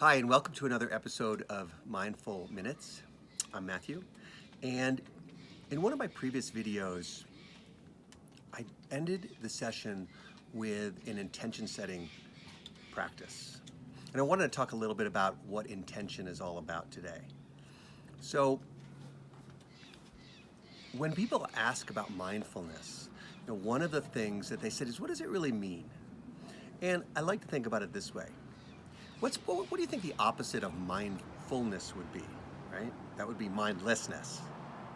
Hi, and welcome to another episode of Mindful Minutes. I'm Matthew, and in one of my previous videos, I ended the session with an intention setting practice. And I wanted to talk a little bit about what intention is all about today. So, when people ask about mindfulness, one of the things that they said is, what does it really mean? And I like to think about it this way. What do you think the opposite of mindfulness would be, right? That would be mindlessness,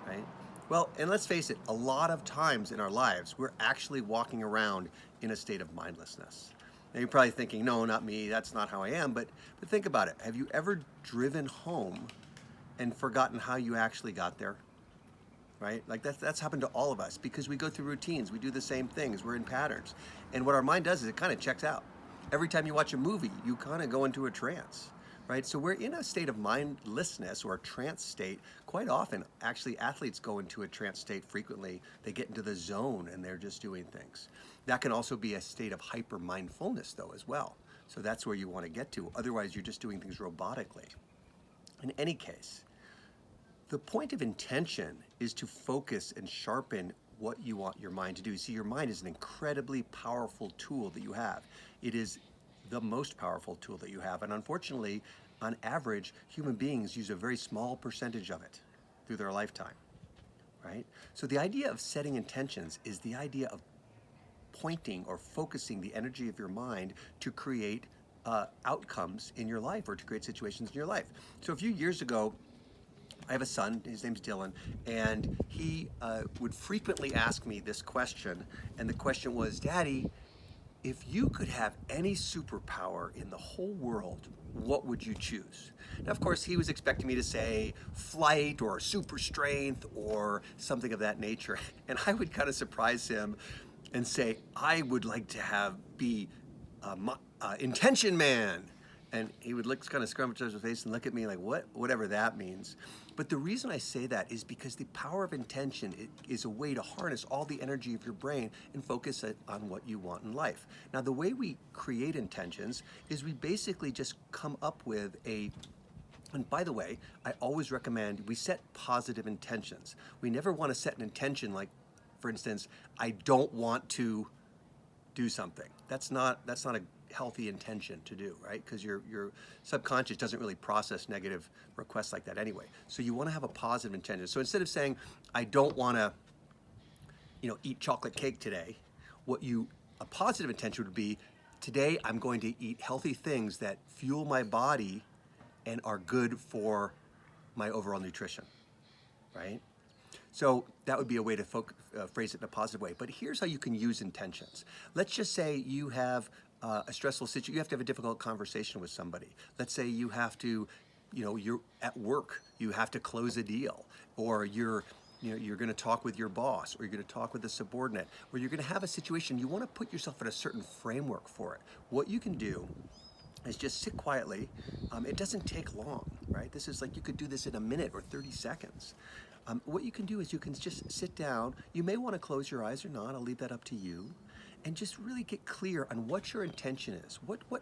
right? Well, and let's face it, a lot of times in our lives, we're actually walking around in a state of mindlessness. Now you're probably thinking, no, not me, that's not how I am, but think about it. Have you ever driven home and forgotten how you actually got there? Right? Like that's happened to all of us because we go through routines, we do the same things, we're in patterns. And what our mind does is it kind of checks out. Every time you watch a movie, you kind of go into a trance, right? So we're in a state of mindlessness or a trance state. Quite often, actually, athletes go into a trance state frequently. They get into the zone and they're just doing things. That can also be a state of hyper mindfulness, though, as well. So that's where you want to get to. Otherwise, you're just doing things robotically. In any case, the point of intention is to focus and sharpen what you want your mind to do. See, your mind is an incredibly powerful tool that you have. It is the most powerful tool that you have. And unfortunately, on average, human beings use a very small percentage of it through their lifetime, right? So the idea of setting intentions is the idea of pointing or focusing the energy of your mind to create outcomes in your life or to create situations in your life. So a few years ago, I have a son, his name's Dylan, and he would frequently ask me this question, and the question was, Daddy, if you could have any superpower in the whole world, what would you choose? Now, of course, he was expecting me to say flight or super strength or something of that nature, and I would kind of surprise him and say, I would like to be intention man. And he would look, kind of scrunch his face and look at me like, whatever that means. But the reason I say that is because the power of intention is a way to harness all the energy of your brain and focus it on what you want in life. Now, the way we create intentions is we basically just come up with and by the way, I always recommend we set positive intentions. We never want to set an intention like, for instance, I don't want to do something. That's not a healthy intention to do, right? Because your subconscious doesn't really process negative requests like that anyway. So you want to have a positive intention. So instead of saying, I don't want to, eat chocolate cake today, a positive intention would be, today I'm going to eat healthy things that fuel my body and are good for my overall nutrition, right? So that would be a way to phrase it in a positive way. But here's how you can use intentions. Let's just say you have a stressful situation. You have to have a difficult conversation with somebody. Let's say you have to, you're at work. You have to close a deal, or you're going to talk with your boss, or you're going to talk with a subordinate, or you're going to have a situation. You want to put yourself in a certain framework for it. What you can do is just sit quietly. It doesn't take long, right? This is like you could do this in a minute or 30 seconds. What you can do is you can just sit down. You may want to close your eyes or not. I'll leave that up to you. And just really get clear on what your intention is.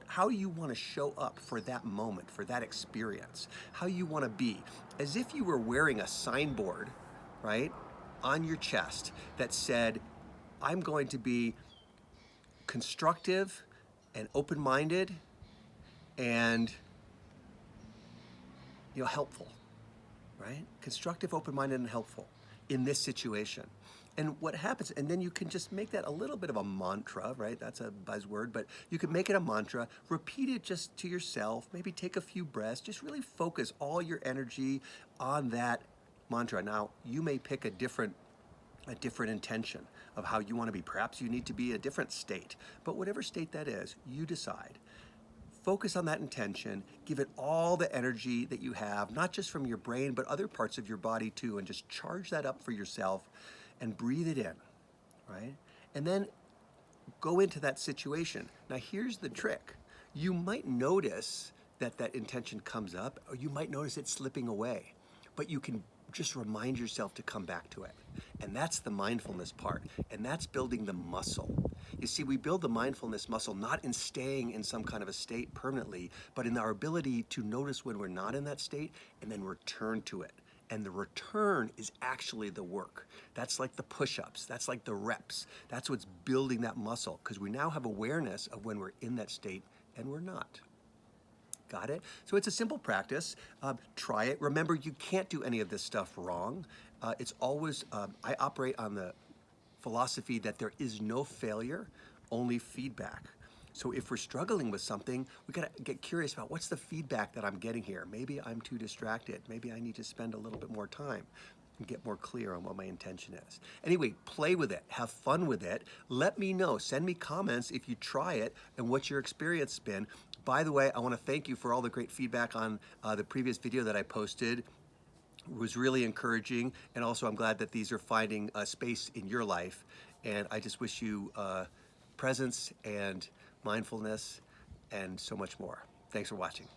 How you want to show up for that moment, for that experience. How you want to be. As if you were wearing a signboard, right, on your chest that said, I'm going to be constructive and open-minded and helpful. Right? Constructive, open-minded, and helpful in this situation. And what happens, and then you can just make that a little bit of a mantra, right? That's a buzzword, but you can make it a mantra, repeat it just to yourself, maybe take a few breaths, just really focus all your energy on that mantra. Now, you may pick a different intention of how you want to be. Perhaps you need to be a different state, but whatever state that is, you decide. Focus on that intention, give it all the energy that you have, not just from your brain, but other parts of your body too, and just charge that up for yourself and breathe it in, right? And then go into that situation. Now here's the trick. You might notice that intention comes up, or you might notice it slipping away, but you can just remind yourself to come back to it. And that's the mindfulness part. And that's building the muscle. You see, we build the mindfulness muscle not in staying in some kind of a state permanently, but in our ability to notice when we're not in that state and then return to it. And the return is actually the work. That's like the push-ups. That's like the reps. That's what's building that muscle, because we now have awareness of when we're in that state and we're not. Got it? So it's a simple practice. Try it. Remember, you can't do any of this stuff wrong. It's always, I operate on the philosophy that there is no failure, only feedback. So if we're struggling with something, we gotta get curious about what's the feedback that I'm getting here. Maybe I'm too distracted. Maybe I need to spend a little bit more time and get more clear on what my intention is. Anyway, play with it, have fun with it. Let me know, send me comments if you try it and what your experience has been. By the way, I wanna thank you for all the great feedback on the previous video that I posted. It was really encouraging, and also I'm glad that these are finding a space in your life, and I just wish you presence and mindfulness and so much more. Thanks for watching.